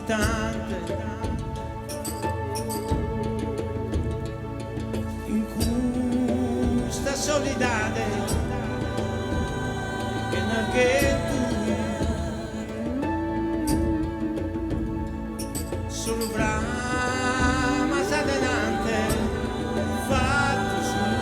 inquietante in questa solidade che non che tu solo brama sadenante fatto sue.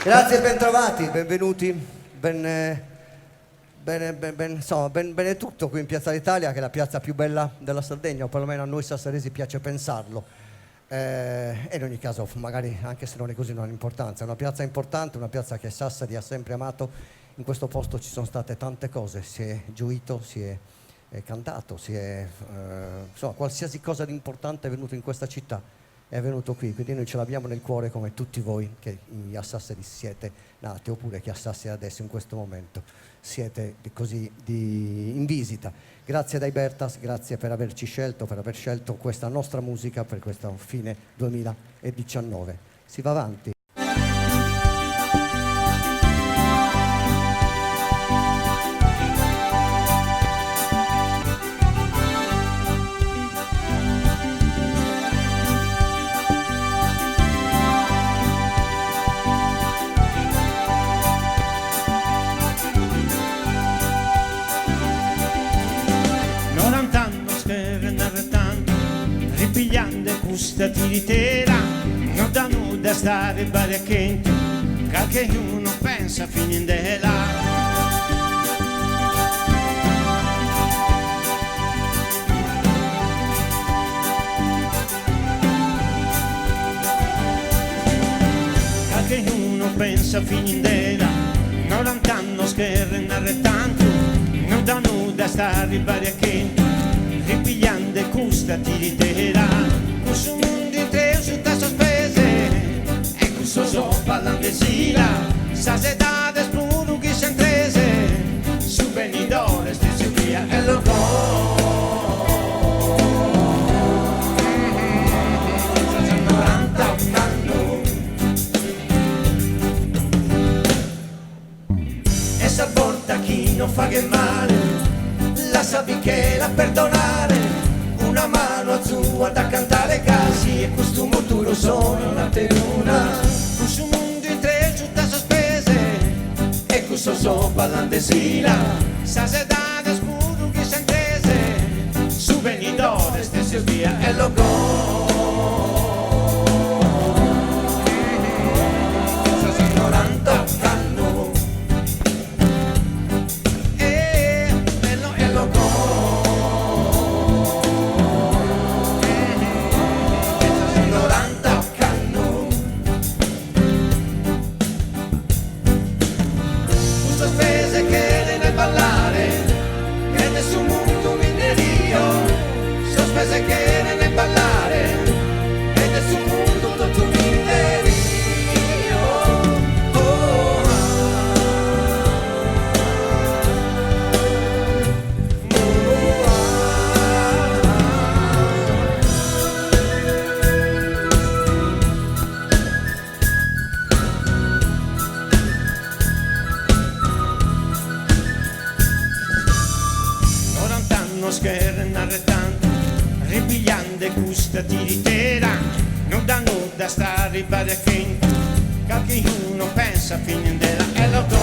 Grazie, bentrovati, benvenuti, insomma, bene tutto qui in Piazza d'Italia, che è la piazza più bella della Sardegna, o perlomeno a noi sassaresi piace pensarlo. E in ogni caso, magari anche se non è così, non ha importanza. È una piazza importante, una piazza che Sassari ha sempre amato. In questo posto ci sono state tante cose, si è gioito, si è cantato, insomma, qualsiasi cosa di importante è venuto in questa città è venuto qui, quindi noi ce l'abbiamo nel cuore come tutti voi che a Sassari siete nati, oppure che a Sassari adesso in questo momento siete così in visita. Grazie dai Bertas, grazie per averci scelto, per aver scelto questa nostra musica per questo fine 2019. Si va avanti. Questa tiritera non da nuda stare baracchento, che uno pensa finindela. Che uno pensa finindela, non l'antanno scherrenare tanto, non da nuda stare baracchento, ripigliando questa tiritera. Su mondo tre su ta sospese e questo so parlando sila sa se da despuru che si entrese su venidore stessi via e lo go 90 anni e sa porta chi non fa che male la sapi che la perdonare una mano a sua da cantare casi e questo motore sono una tenuna questo mondo in tre città sospese e questo so ballandesina sa se da scudo che si intese su venidore stessi via e lo go 90 anni e lo go spese che nelle ballare e nessun mondo tutto miserio ora tanto scherrenare tanto ripigliando questa tiritera non danno da stare baracchento che uno pensa finindela e lo do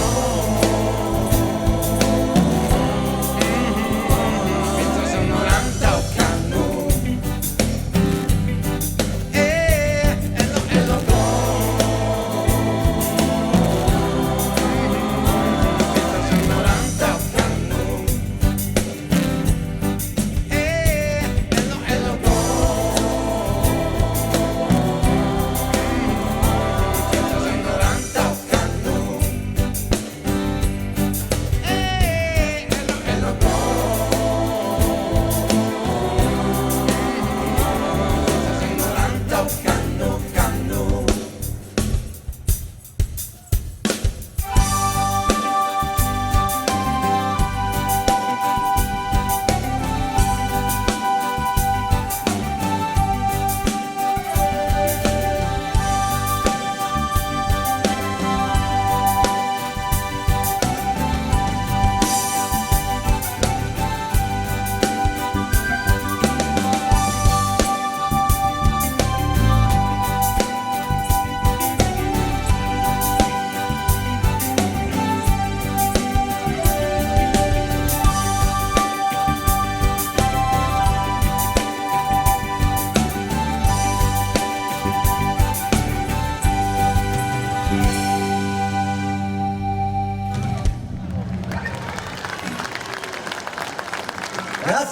90 anni e lo do 90 anni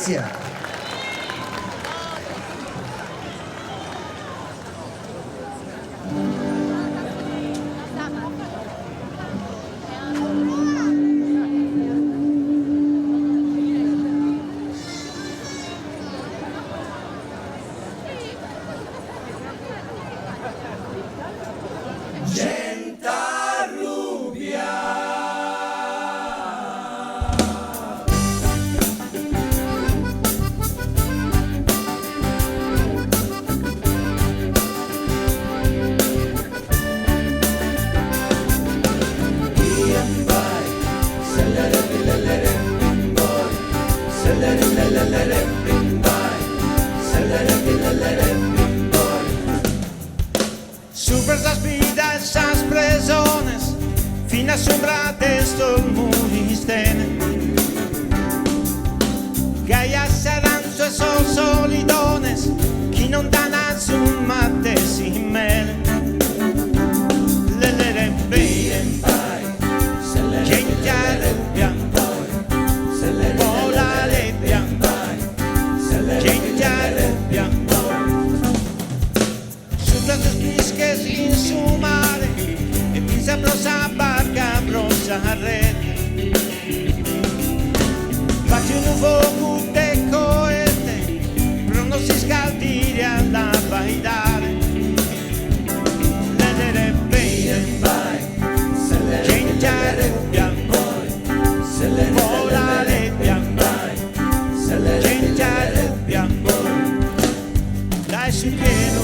Grazie. Super esas vidas, esas presones, fina sombra de estos muristenes. Gaia saranno esos solidones, chi non danno su matte si mele. Le bien pai, gente arrubbia, vola le bien pai, gente arrubbia. Sulla sus in su mare e pinza prosa barca prosa rete. Faccio un fuoco de coete, però non si scaldire alla baidare. Le bien pai, gente arrubbia, vola le bien pai, gente arrubbia. Dai su pieno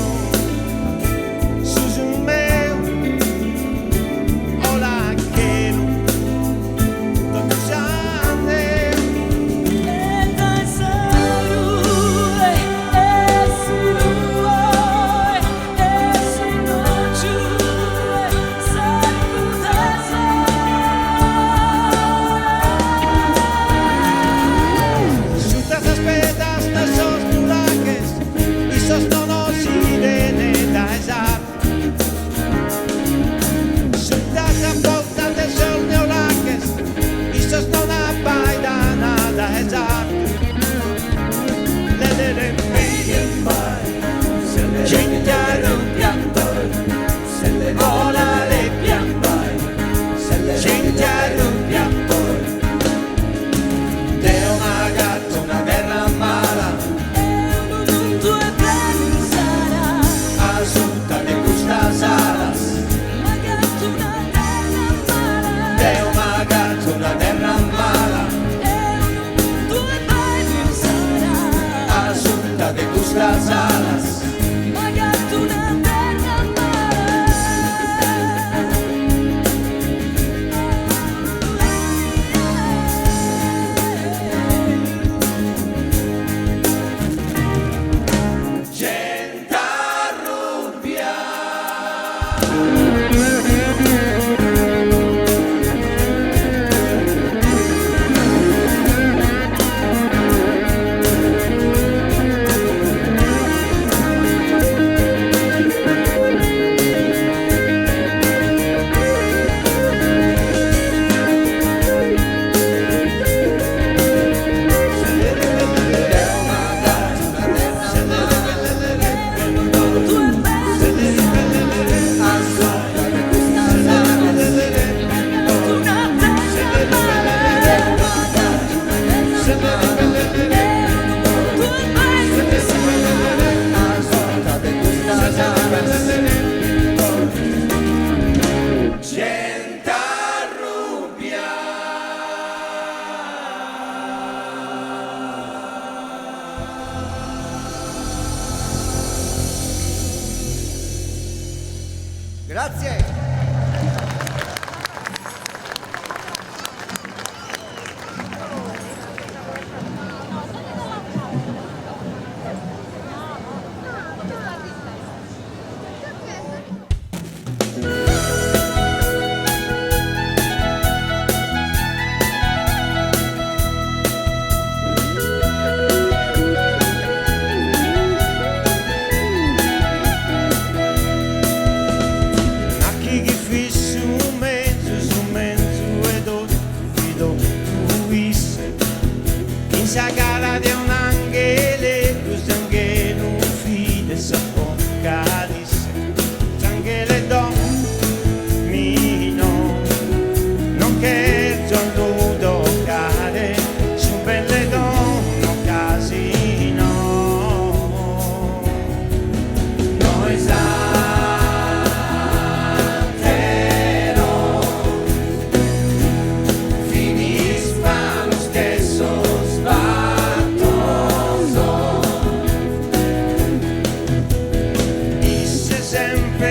las alas, magari una terra Grazie.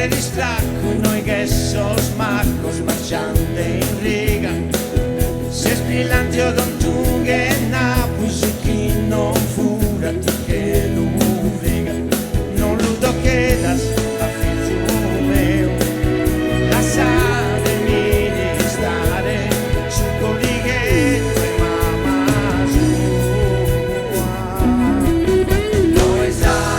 che distracco, noi che so smacco, smarciante in riga. Se spillanti o don tu che napu, su chi non fura, tu che lo frega. Non lo tocchedas a figlio mio, lasciatemi stare su quelli che tu mamma sua. Noi satero,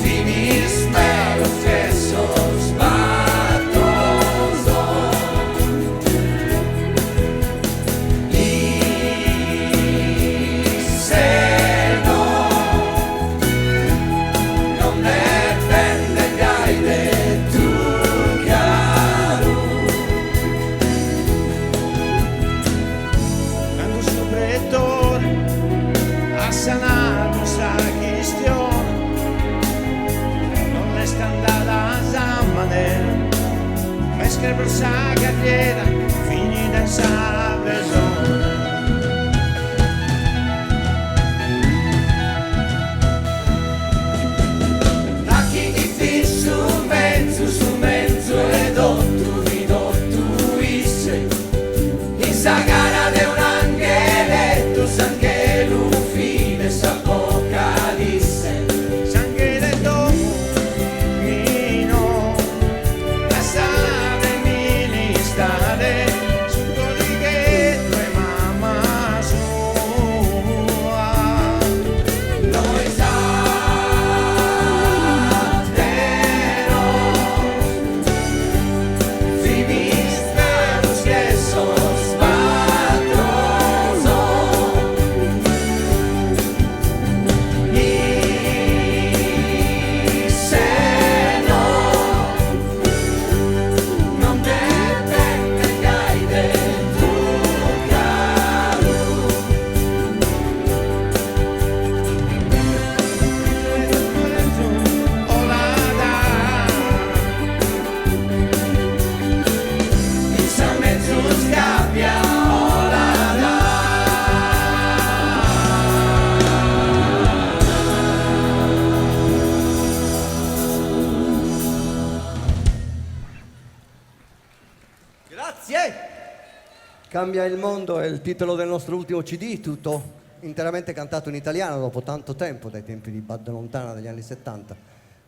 fini spero stesso sbattoso. Il seno non dipende gaire tu chiaro. Quando sul pretore a sanare sa questione, non è andata a zamanere, ma scrive sa carriera finita in sa persona. Tacchi di fisso su mezzo e dottu isse, in sa gara de un angeletto, s'angelo fine s'apocalisse, s'angeletto mino, lasciatemi stare su quelli che tu e mamma sua. Noi satero, finiste lo stesso sbattoso. Il seno non dipende gaire tu caro. Il sa mezzo scappia, Grazie! Cambia il mondo è il titolo del nostro ultimo CD, tutto interamente cantato in italiano dopo tanto tempo, dai tempi di Bad Lontana degli anni 70.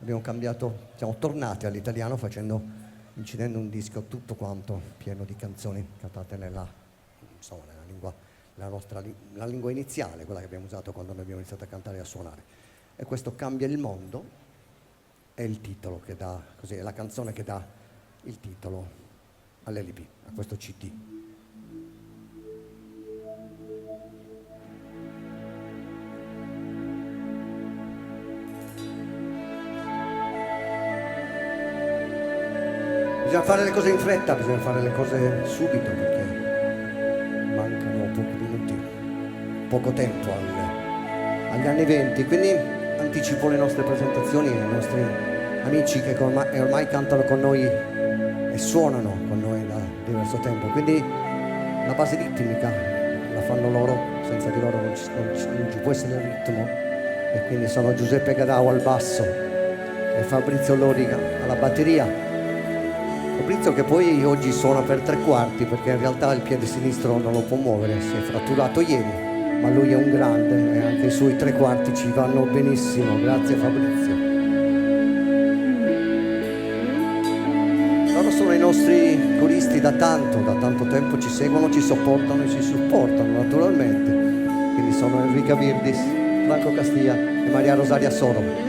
Abbiamo cambiato, siamo tornati all'italiano incidendo un disco tutto quanto pieno di canzoni cantate nella lingua, la lingua iniziale, quella che abbiamo usato quando noi abbiamo iniziato a cantare e a suonare. E questo Cambia il mondo è il titolo che dà, così, è la canzone che dà il titolo all'LP, a questo CD. Bisogna fare le cose in fretta, bisogna fare le cose subito perché mancano pochi minuti, poco tempo agli anni 20, quindi anticipo le nostre presentazioni ai nostri amici che ormai cantano con noi e suonano con noi da diverso tempo, quindi la base ritmica la fanno loro, senza di loro non ci può essere il ritmo, e quindi sono Giuseppe Gadau al basso e Fabrizio Loriga alla batteria. Fabrizio che poi oggi suona per tre quarti perché in realtà il piede sinistro non lo può muovere, si è fratturato ieri, ma lui è un grande e anche i suoi tre quarti ci vanno benissimo. Grazie Fabrizio. Loro sono i nostri coristi da tanto tempo, ci seguono, ci sopportano e ci supportano naturalmente. Quindi sono Enrica Virdis, Franco Castiglia e Maria Rosaria Soro.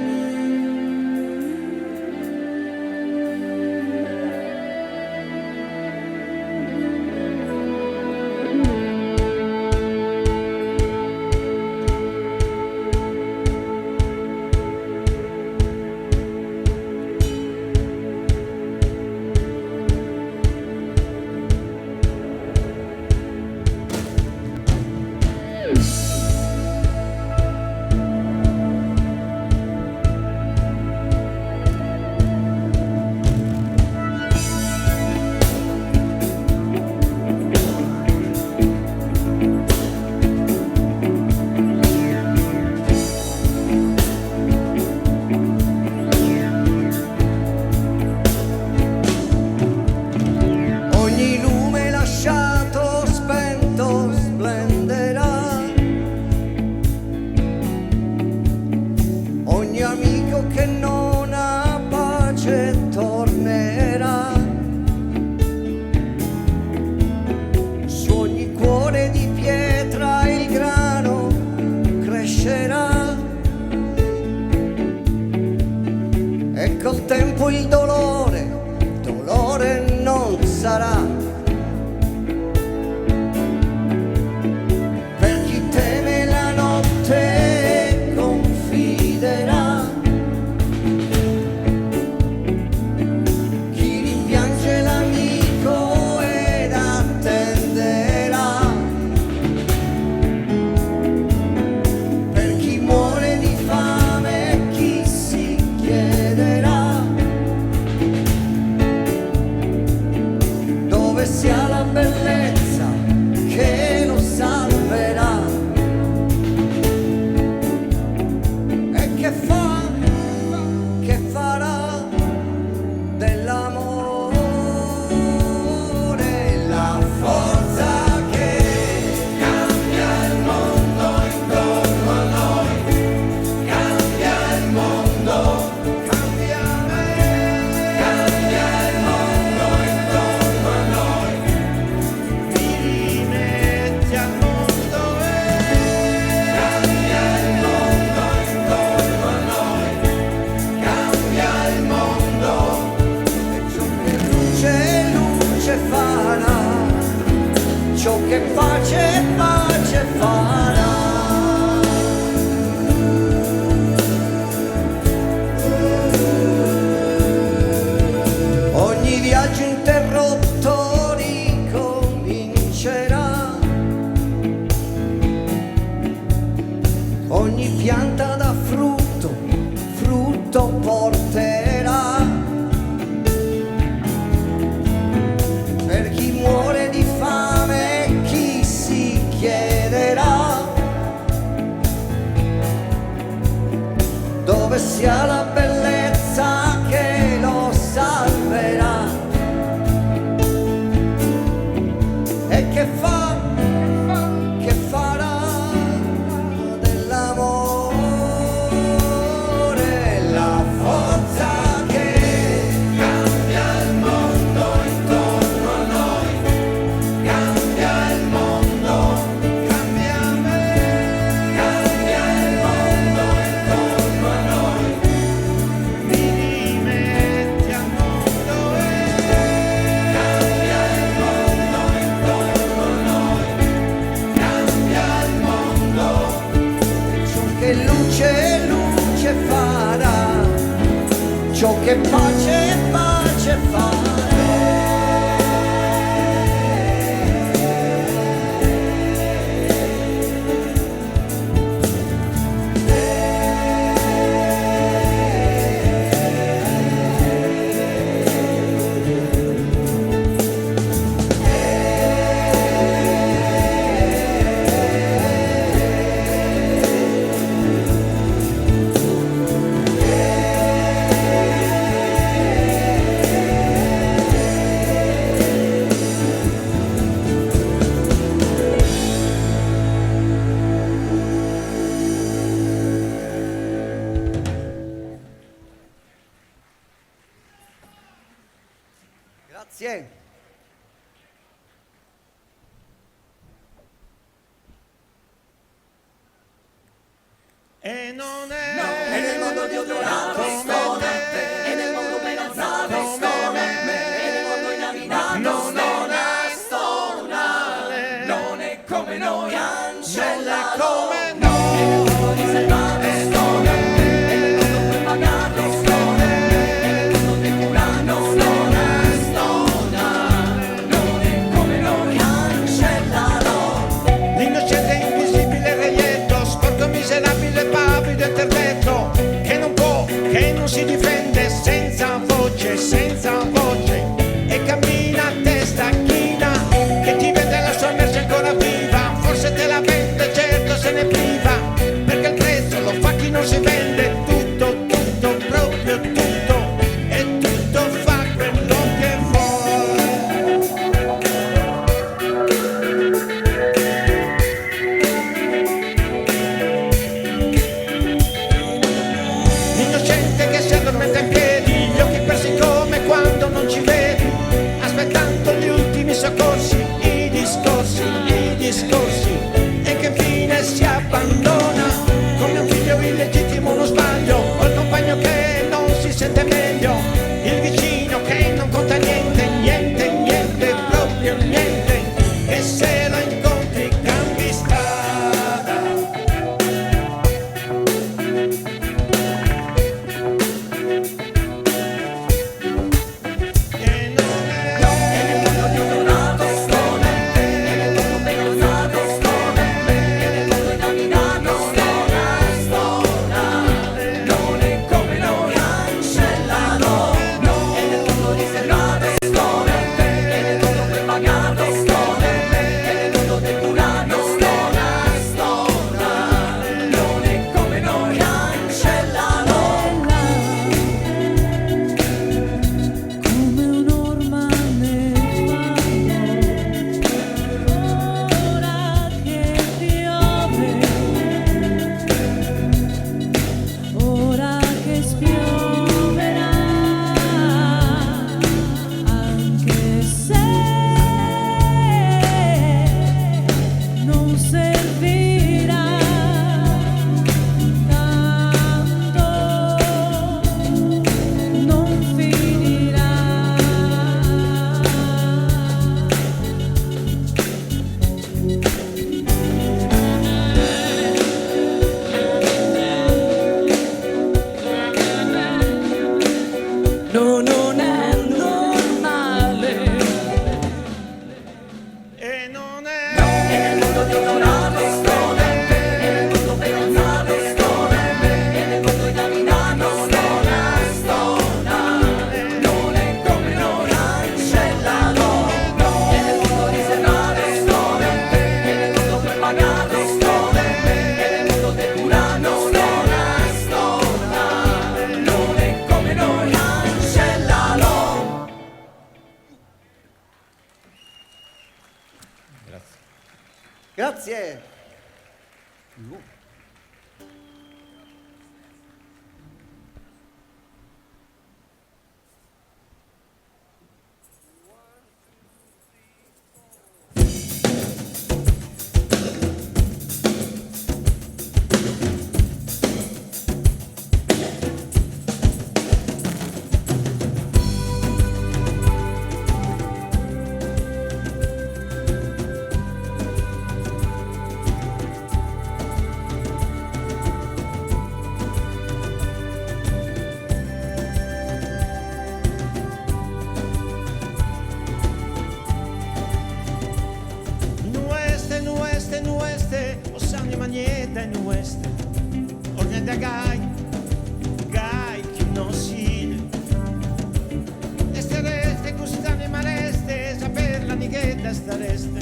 vincerà e col tempo il dolore non sarà. Per chi teme la notte confiderà, chi rimpiange l'amico ed attenderà, per chi muore di fame chi si chiederà dove sia la bellezza che lo salverà. E che farà dell'amore la forza che cambia il mondo intorno a noi, cambia il mondo, cambia me, cambia il mondo intorno a noi, mi rimetti al mondo e cambia il mondo intorno a noi, cambia il mondo e ciò che luce farà, ciò che pace farà. Ogni viaggio interrotto ricomincerà, ogni pianta da frutto porterà, per chi muore di fame chi si chiederà dove sia la bellezza che lo salverà. E che farà dell'amore la forza che cambia il mondo intorno a noi, cambia il mondo, cambia me, cambia il mondo intorno a noi, mi rimetti al mondo e cambia il mondo intorno a noi, cambia il mondo e ciò che luce farà, ciò che pace farà. Grazie. E non è E nel mondo di Odorato sto e nel mondo ben alzato sto e nel mondo inavinato non è una stonale, non è come noi, non è cancellalo. come E nel mondo riservato sto e nel mondo prepagato sto e nel mondo decurato non è come noi, cancellalo. l'innocente invisibile reietto, sporco miserabile pavido interdetto, che non può, che non si difende Grazie. Nueste, osani magneta e nueste, orne da gai, che non si. Este reste, gustane maleste, saper la nighetta stareste,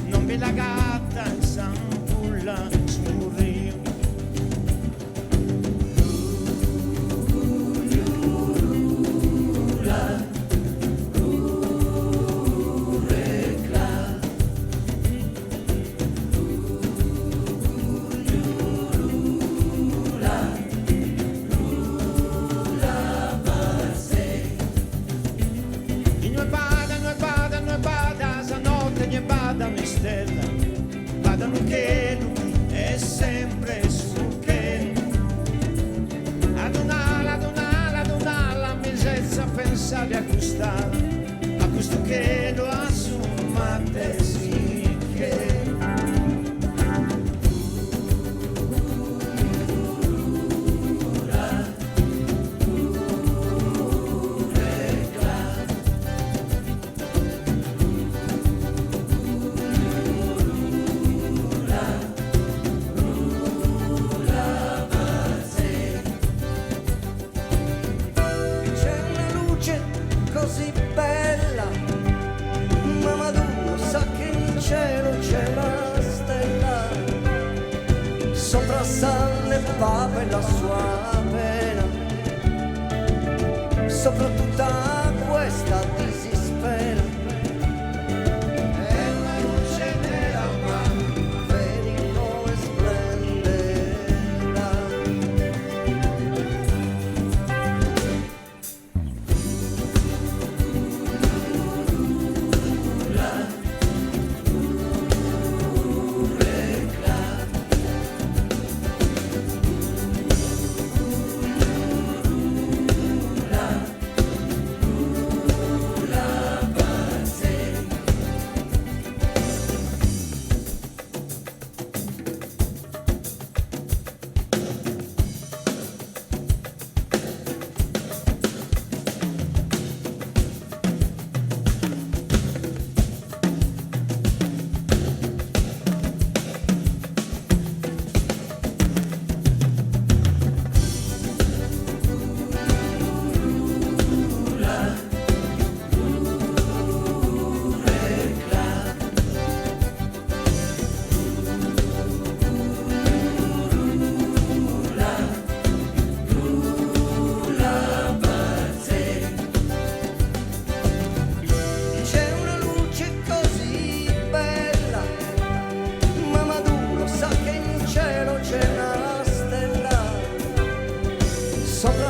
non vi la gatta in sampulla sul rio. Vadano che lui è sempre su che adonare la misezza pensare a questo che lo assumate sì che così bella, ma Maduro sa che in cielo c'è una stella, sopra San e Papa e la sua pena, sopra tutta questa disispera. È una luce nera ma vedi come splenderà.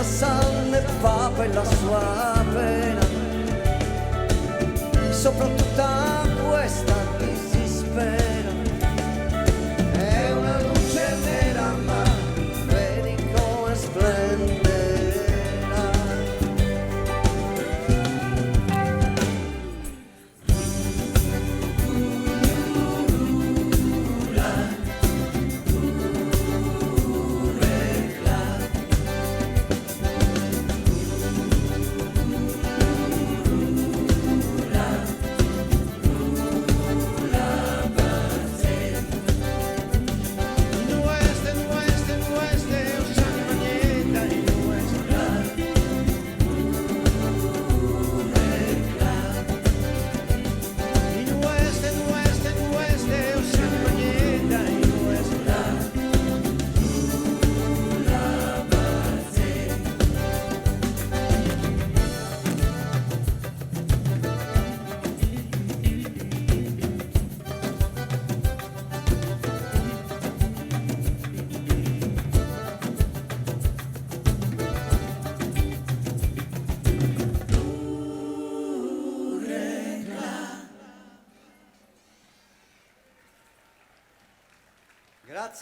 San e Papa e la sua pena, sopra tutta questa disispera. È una luce nera ma vedi come splenderà.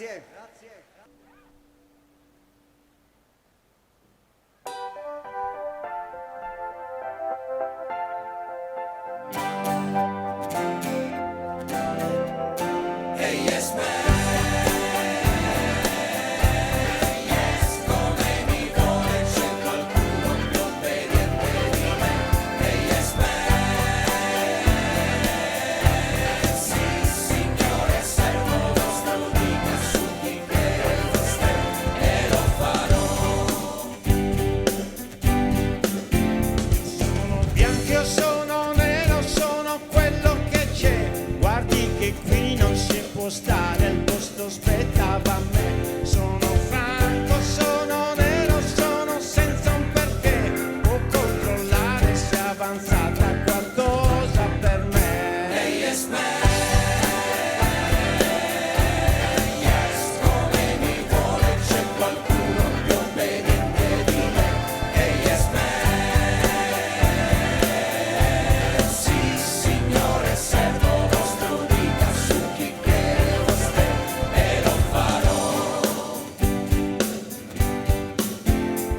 Grazie. Hey yes man, yes, come mi vuole, c'è qualcuno più obbediente di me. Hey yes man, sì signore, servo vostro, dica su chi crede vostro e lo farò. Sono bianchi o sono nero, sono quello che c'è. Guardi che qui non si può stare, il posto spettava a me. Sono franco, sono nero, sono senza un perché. Può controllare se è avanzata qualcosa per me. Hey yes man, yes, come mi vuole, c'è qualcuno più obbediente di me. Hey yes man, sì signore, servo vostro, dica su chi crede vostro e lo farò.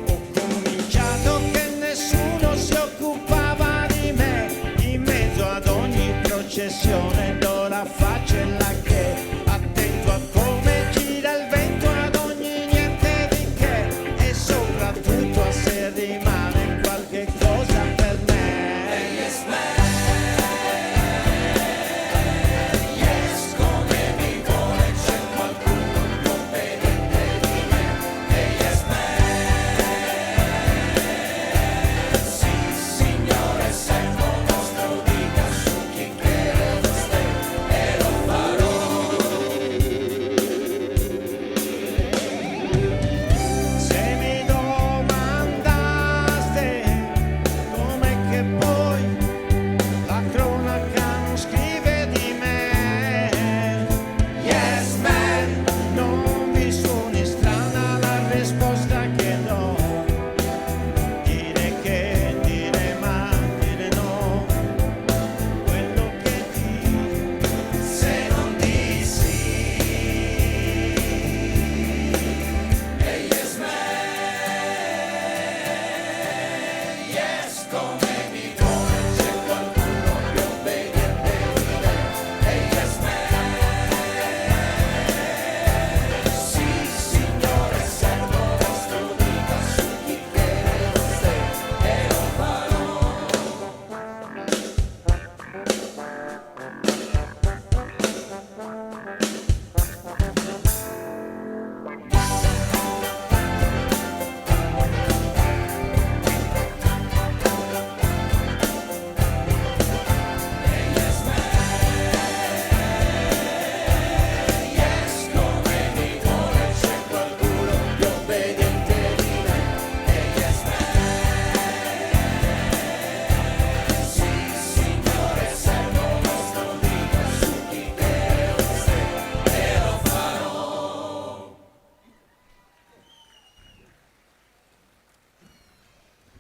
Ho cominciato che nessuno si occupava di me, in mezzo ad ogni processione d'ora faccella che, attento a come gira il vento, ad ogni niente di che, e soprattutto a se rimane qualche cosa per me. Hey yes man, yes, come mi vuole, c'è qualcuno più obbediente di me. Hey yes man, sì signore, servo vostro, dica su chi crede vostro e lo farò. Se mi domandaste com'è che poi la cronaca non scrive di me, Yes man, non vi suoni strana la risposta che do. Dire che, dire ma, dire no, quello che dico. se non di sì. Hey yes man, yes, come mi vuole, c'è qualcuno più obbediente di me. Hey yes man, sì signore, servo vostro, dica su chi crede vostro e lo farò. Hey yes man, yes, come mi vuole, c'è qualcuno più obbediente di me. Hey yes man, sì signore, servo vostro, dica su chi crede vostro e lo farò.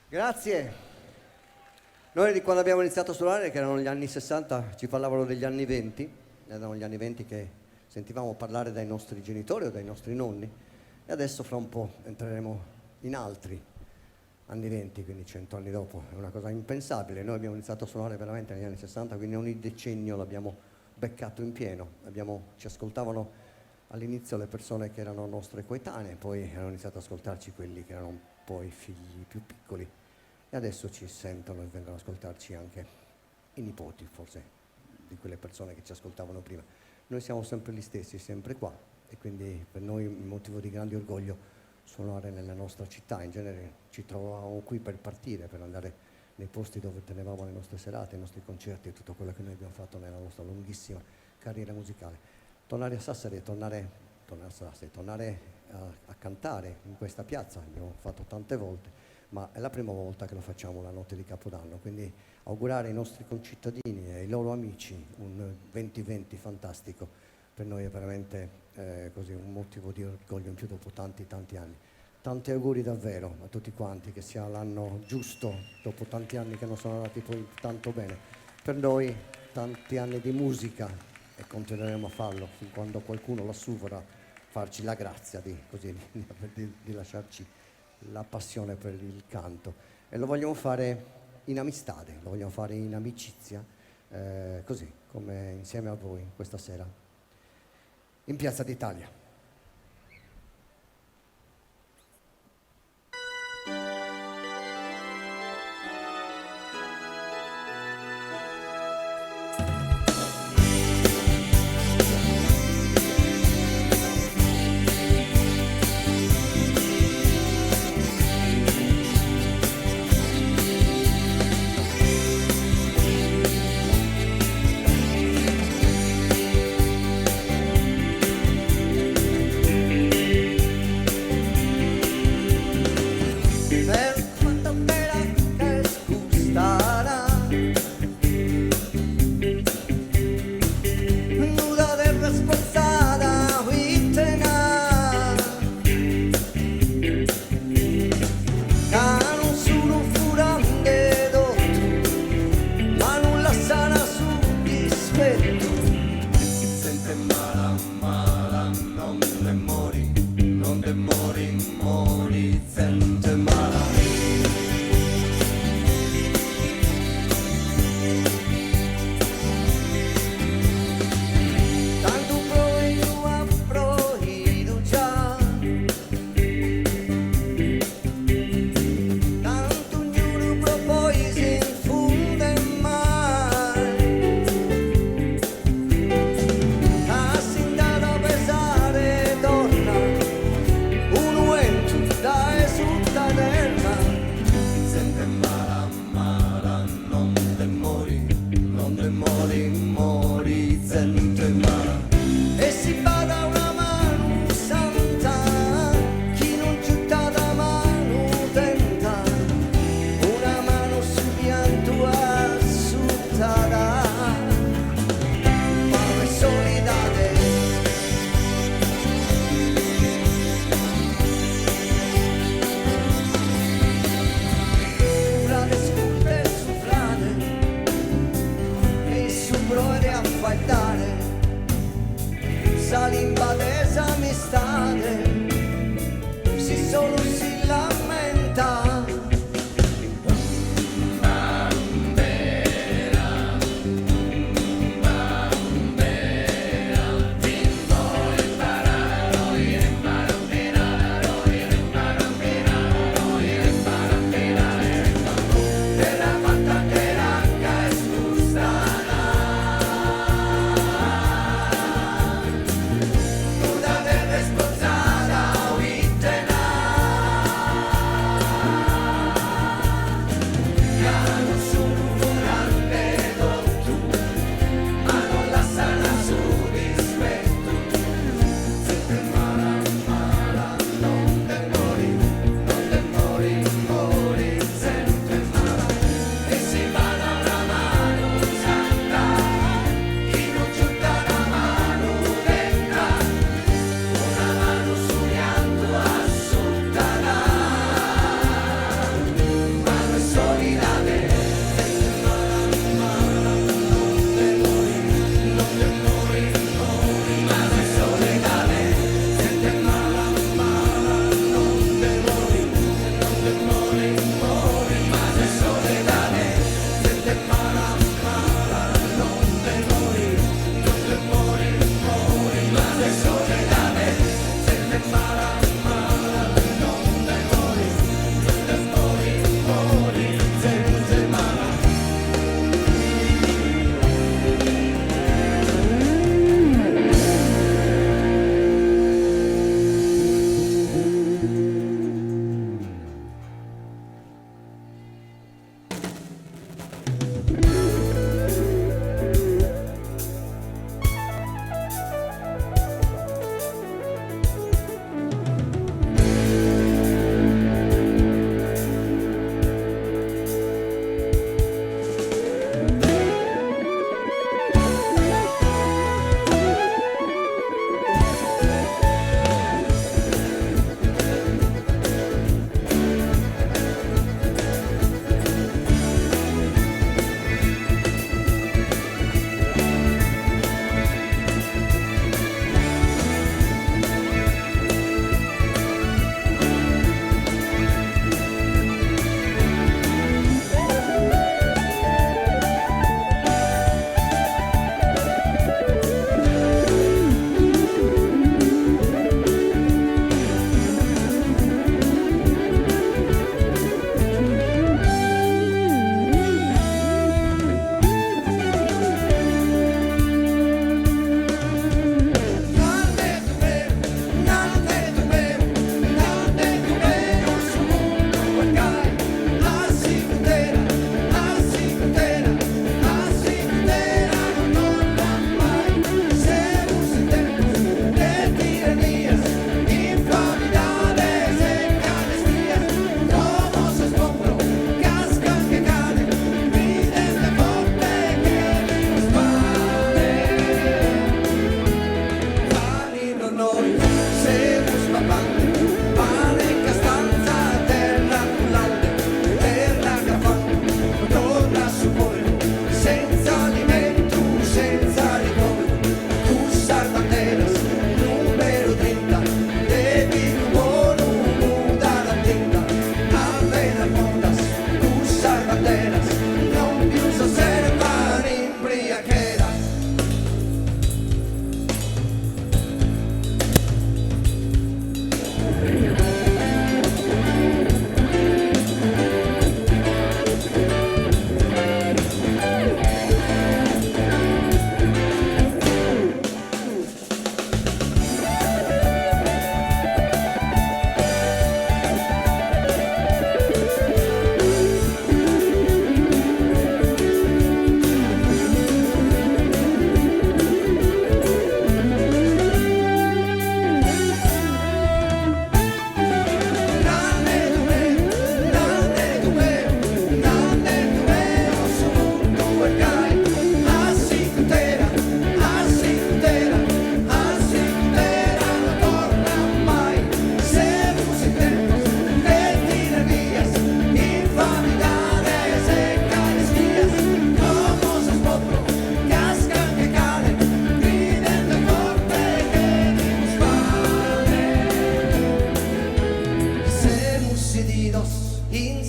Grazie. Noi di quando abbiamo iniziato a suonare, che erano gli anni 60, ci parlavano degli anni 20, erano gli anni 20 che sentivamo parlare dai nostri genitori o dai nostri nonni, e adesso fra un po' entreremo in altri anni 20, quindi 100 anni dopo, è una cosa impensabile. Noi abbiamo iniziato a suonare veramente negli anni 60, quindi ogni decennio l'abbiamo beccato in pieno. Ci ascoltavano all'inizio le persone che erano nostre coetanee, poi hanno iniziato ad ascoltarci quelli che erano un po' i figli più piccoli, e adesso ci sentono e vengono ad ascoltarci anche i nipoti, forse, di quelle persone che ci ascoltavano prima. Noi siamo sempre gli stessi, sempre qua, e quindi per noi è un motivo di grande orgoglio suonare nella nostra città. In genere ci trovavamo qui per partire, per andare nei posti dove tenevamo le nostre serate, i nostri concerti e tutto quello che noi abbiamo fatto nella nostra lunghissima carriera musicale. Tornare a Sassari, tornare a cantare in questa piazza, l'abbiamo fatto tante volte, ma è la prima volta che lo facciamo la notte di Capodanno, quindi augurare ai nostri concittadini e ai loro amici un 2020 fantastico per noi è veramente così un motivo di orgoglio in più dopo tanti anni. Tanti auguri davvero a tutti quanti, che sia l'anno giusto dopo tanti anni che non sono andati poi tanto bene. Per noi tanti anni di musica, e continueremo a farlo fin quando qualcuno lassù vorrà farci la grazia di lasciarci la passione per il canto. E lo vogliamo fare in amistà, lo vogliamo fare in amicizia, così come insieme a voi questa sera in Piazza d'Italia.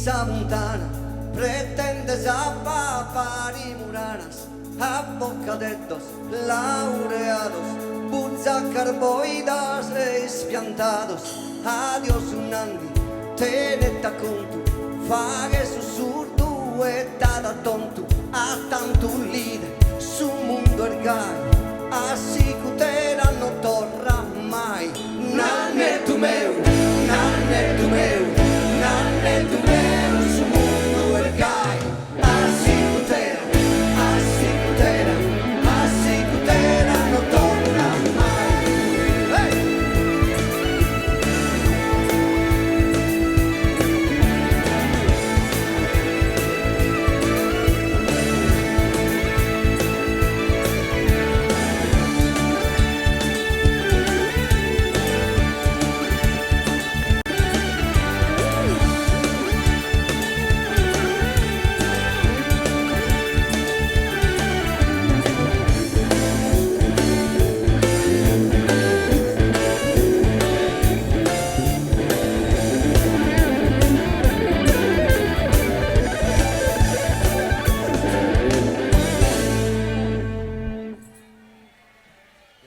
sa montana, pretende sa papari muranas, a boca de dos laureados, buzza carboidas espiantados, adiós un andi, teneta conto, faghe sussurdu e tada tonto, a tanto lide, su mondo ergai, a sicutera non torra mai, nanne tu meu, nanne tu meu, nanne tu meu, su mondo ergai, a sicutera non torna mai. Hey!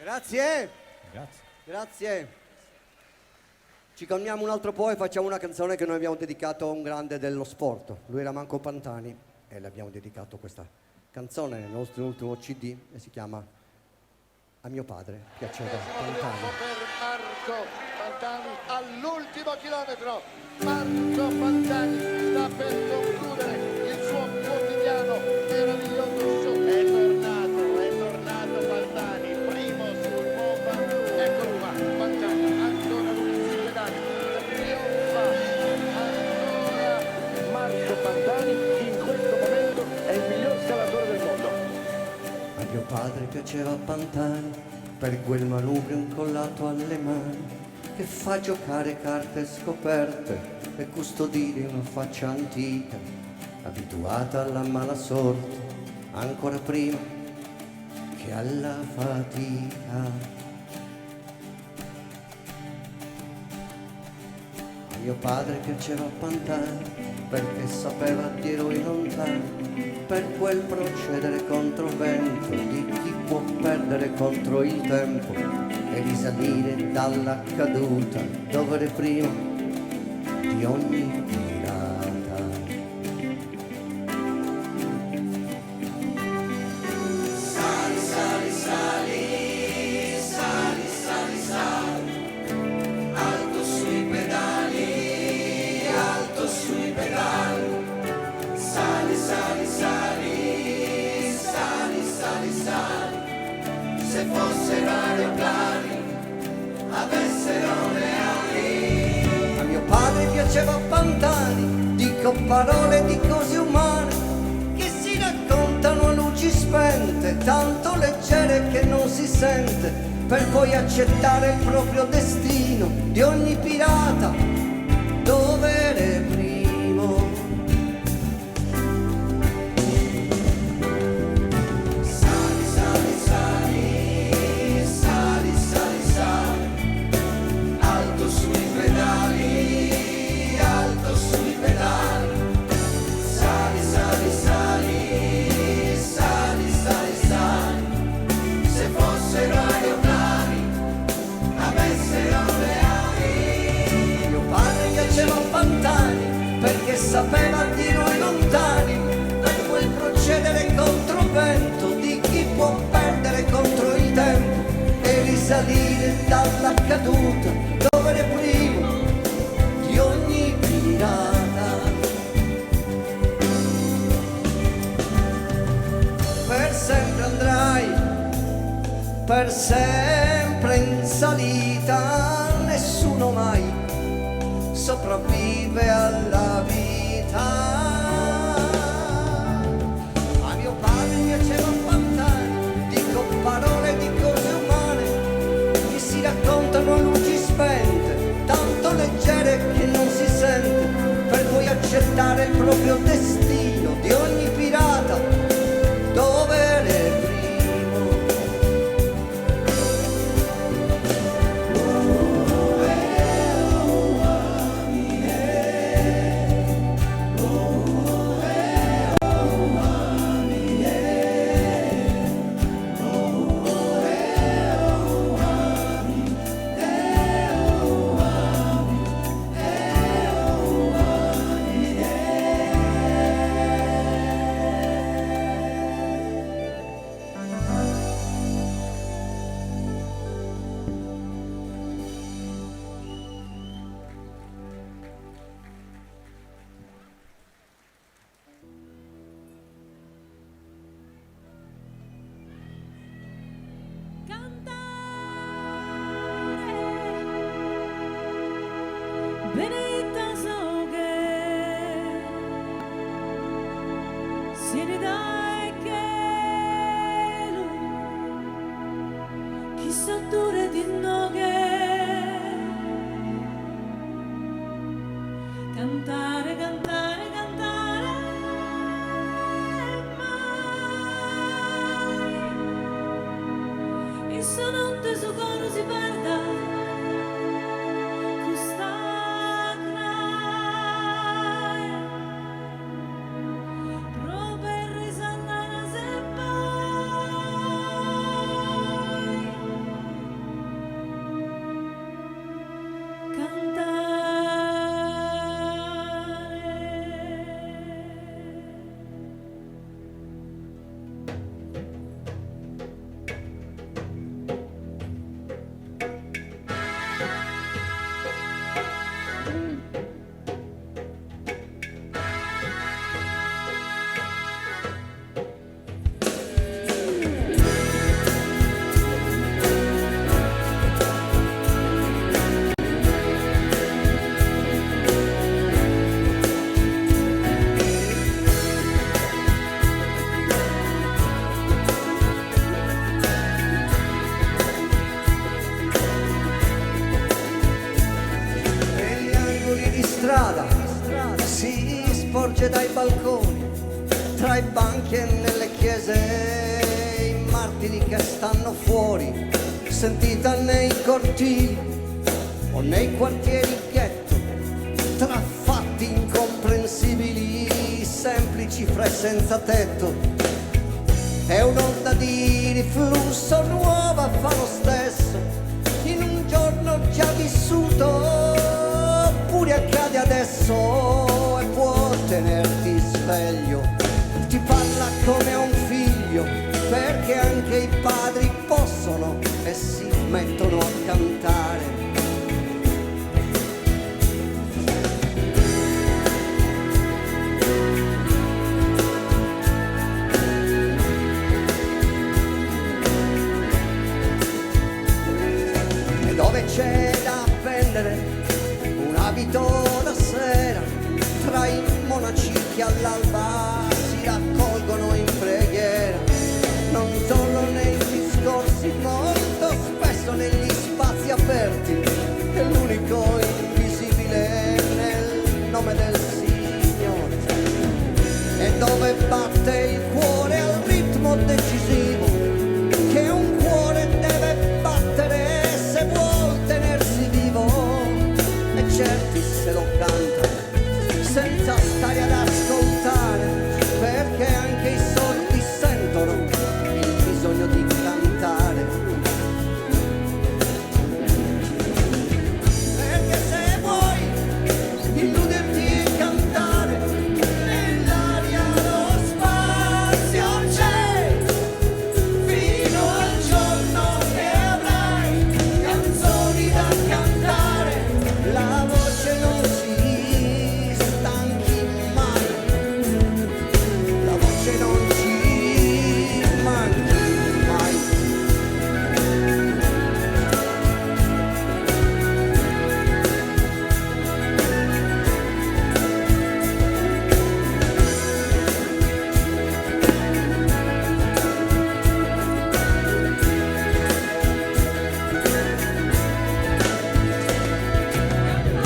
Grazie. Grazie. Ci calmiamo un altro po' e facciamo una canzone che noi abbiamo dedicato a un grande dello sport. Lui era Manco Pantani e le abbiamo dedicato questa canzone nel nostro ultimo CD e si chiama A mio padre piaceva Pantani. Per Marco Pantani all'ultimo chilometro. Marco Pantani sta per concludere il suo quotidiano meraviglioso show. È tornato Pantani, primo sul Mopa. Eccolo qua, Pantani, ancora lui sui pedali. Trionfa ancora Marco Pantani, in questo momento è il miglior scalatore del mondo. A mio padre piaceva Pantani per quel manubrio incollato alle mani che fa giocare carte scoperte e custodire una faccia antica, abituata alla mala sorte ancora prima che alla fatica. A mio padre piaceva Pantani perché sapeva di eroi lontani, per quel procedere contro vento di chi può perdere contro il tempo e risalire dalla caduta dove era prima di ogni tirata. Sali, sali, sali, sali, sali, sali, alto sui pedali, alto sui pedali. Sali, sali, sali, sali, sali, sali. Se fossero aeroplani, avessero le ali. A mio padre piaceva Pantani, dico parole di cose umane che si raccontano a luci spente, tanto leggere che non si sente, per poi accettare il proprio destino di ogni pirata, dovere primo. Sapeva di noi lontani, per quel procedere contro vento di chi può perdere contro il tempo e risalire dalla caduta dove era primo di ogni pirata. Per sempre andrai, per sempre in salita, nessuno mai sopravvive alla vita. A mio padre piaceva Pantani, dico parole di cose umane che si raccontano a luci spente, tanto leggere che non si sente, per poi accettare il proprio destino di ogni pirata, dovere primo. Benedetta Soche, siedi dai che chissà dure di noghe, cantare, cantare, cantare mai, e se notte su coro si perda, questa graia, proprio risandana se Negli angoli di strada si sporge dai balconi, tra i banchi e nelle chiese, i martiri che stanno fuori, sentita nei cortili o nei quartieri ghetto, tra fatti incomprensibili, semplici fra e senza tetto. È un'onda di riflusso nuova, fa lo stesso in un giorno già vissuto, oppure accade adesso e può tenerti sveglio. Ti parla come a un figlio, perché anche i padri possono e si mettono a cantare. Dove c'è da appendere un abito da sera, tra i monaci che all'alba si raccolgono in preghiera, non solo nei discorsi, molto spesso negli spazi aperti, è l'unico invisibile nel nome del Signore. E dove batte il cuore al ritmo decisivo che un cuore deve battere se vuol tenersi vivo, e certi se lo canta senza stare ad ascoltare, perché anche i sordi sentono il bisogno di cantare. Perché se vuoi illuderti e cantare, nell'aria lo spazio c'è, fino al giorno che avrai canzoni da cantare, la voce non si stanchi mai, la voce non ci manchi mai.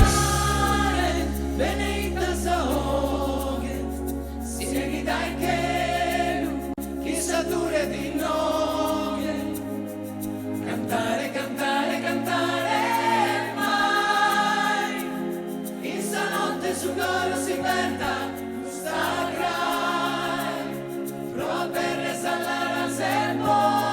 Cantare, benedetta Soche, siedi dai che chissà dure di noghe, cantare, cantare, cantare mai, in stanotte sul coro si perda sta graia, proprio per resallare se vuoi.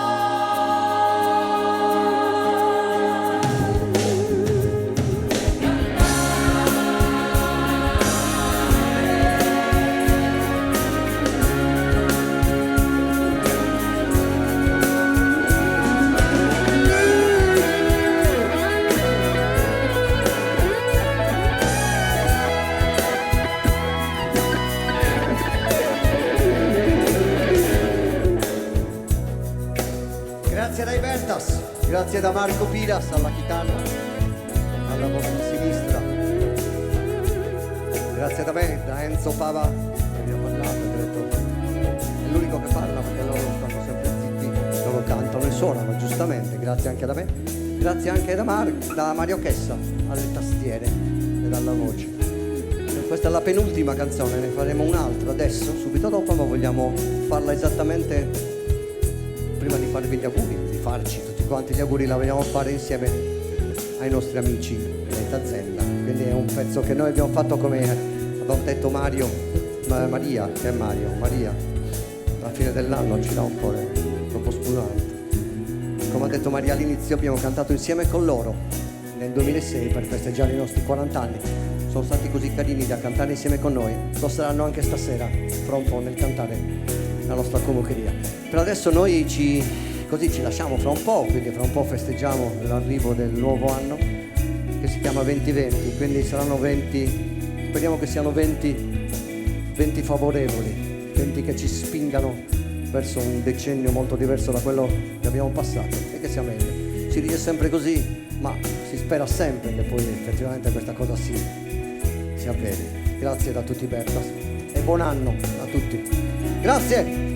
Grazie dai Vertas, grazie da Marco Pilas alla chitarra, alla voce di sinistra, grazie da me, da Enzo Pava, che vi ho parlato, ho detto, è l'unico che parla perché loro stanno sempre zitti, loro cantano e suonano, giustamente, grazie anche da me, grazie anche da Mario Chessa, alle tastiere e dalla voce. Questa è la penultima canzone, ne faremo un'altra adesso, subito dopo, ma vogliamo farla esattamente prima di farvi gli auguri, di farci tutti quanti gli auguri, la vogliamo fare insieme ai nostri amici di Azienda. Quindi è un pezzo che noi abbiamo fatto come abbiamo detto Maria, alla fine dell'anno ci dà un po' troppo spumante. Come ha detto Maria all'inizio, abbiamo cantato insieme con loro nel 2006 per festeggiare i nostri 40 anni. Sono stati così carini da cantare insieme con noi, lo saranno anche stasera, fra un po' nel cantare la nostra comicheria. Per adesso noi ci lasciamo fra un po', quindi fra un po' festeggiamo l'arrivo del nuovo anno che si chiama 2020, quindi saranno 20, speriamo che siano 20 favorevoli, 20 che ci spingano verso un decennio molto diverso da quello che abbiamo passato e che sia meglio. Si dice sempre così, ma si spera sempre che poi effettivamente questa cosa si avveri. Grazie da tutti Bertas e buon anno a tutti. Grazie!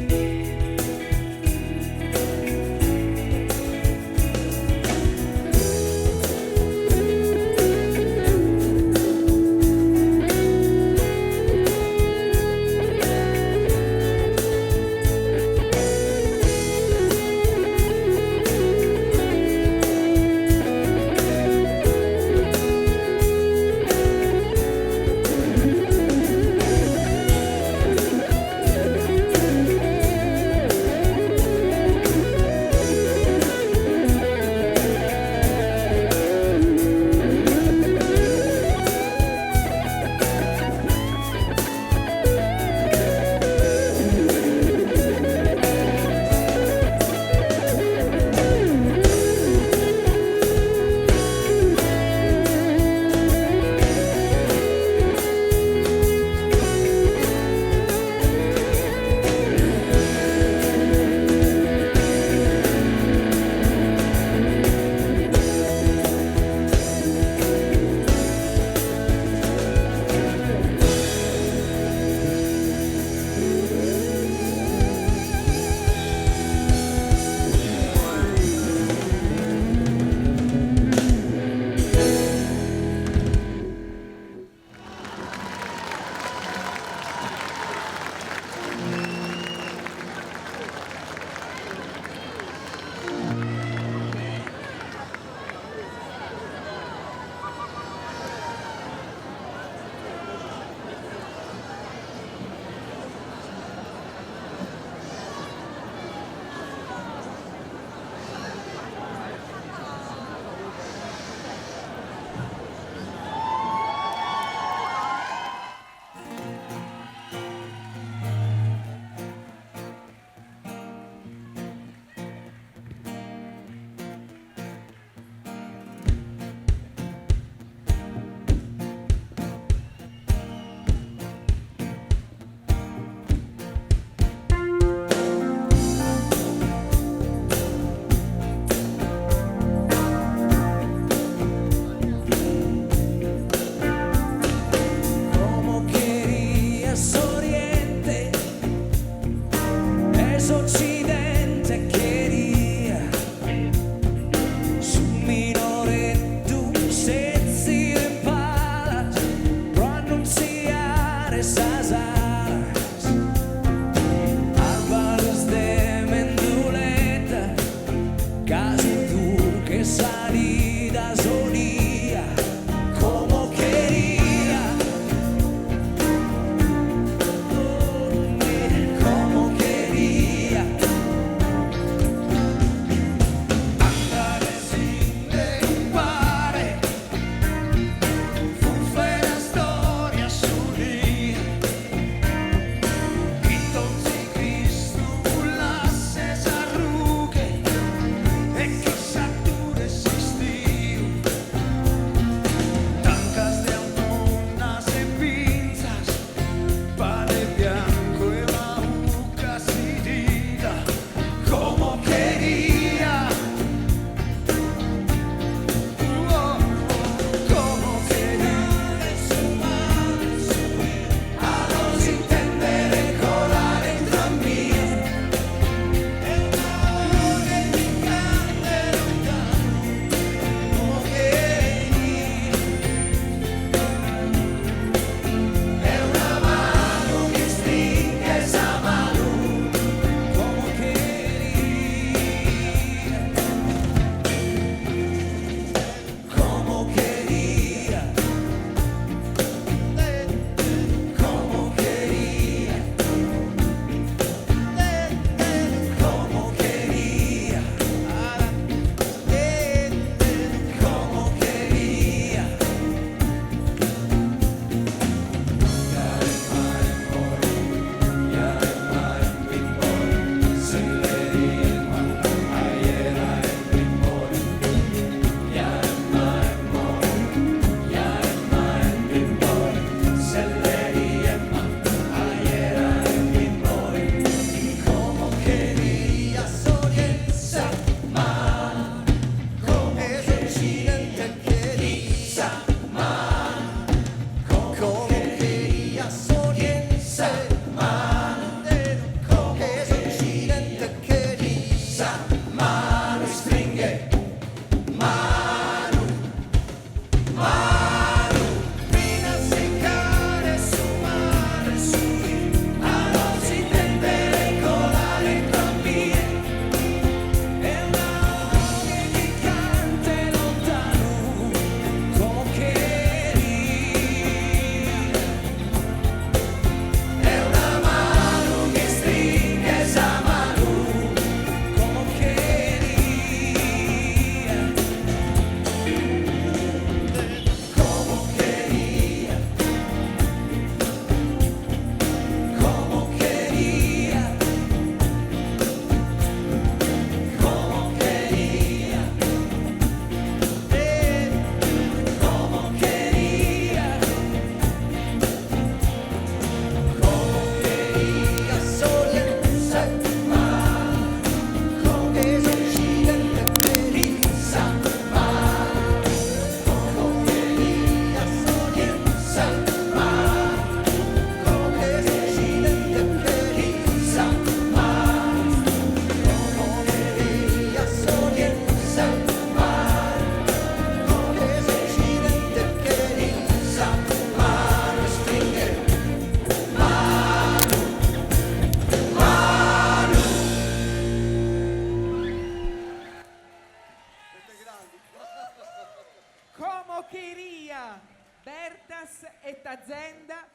e Tazenda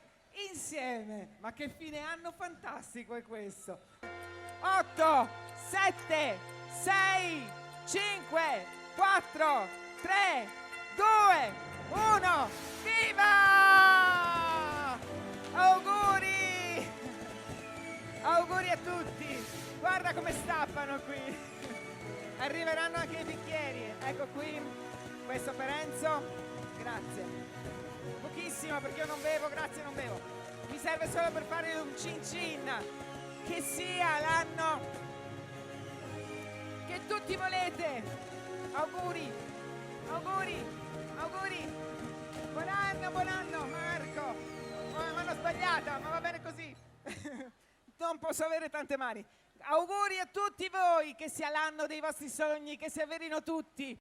insieme. Ma che fine anno fantastico è questo! 8, 7, 6, 5, 4, 3, 2, 1, viva! Auguri! Auguri a tutti! Guarda come stappano qui! Arriveranno anche i bicchieri. Ecco qui, questo per Enzo. Grazie. Pochissimo perché io non bevo, grazie, non bevo. Mi serve solo per fare un cin cin. Che sia l'anno che tutti volete. Auguri, auguri, auguri. Buon anno Marco. Oh, mi hanno sbagliata, ma va bene così. Non posso avere tante mani. Auguri a tutti voi, che sia l'anno dei vostri sogni, che si avverino tutti.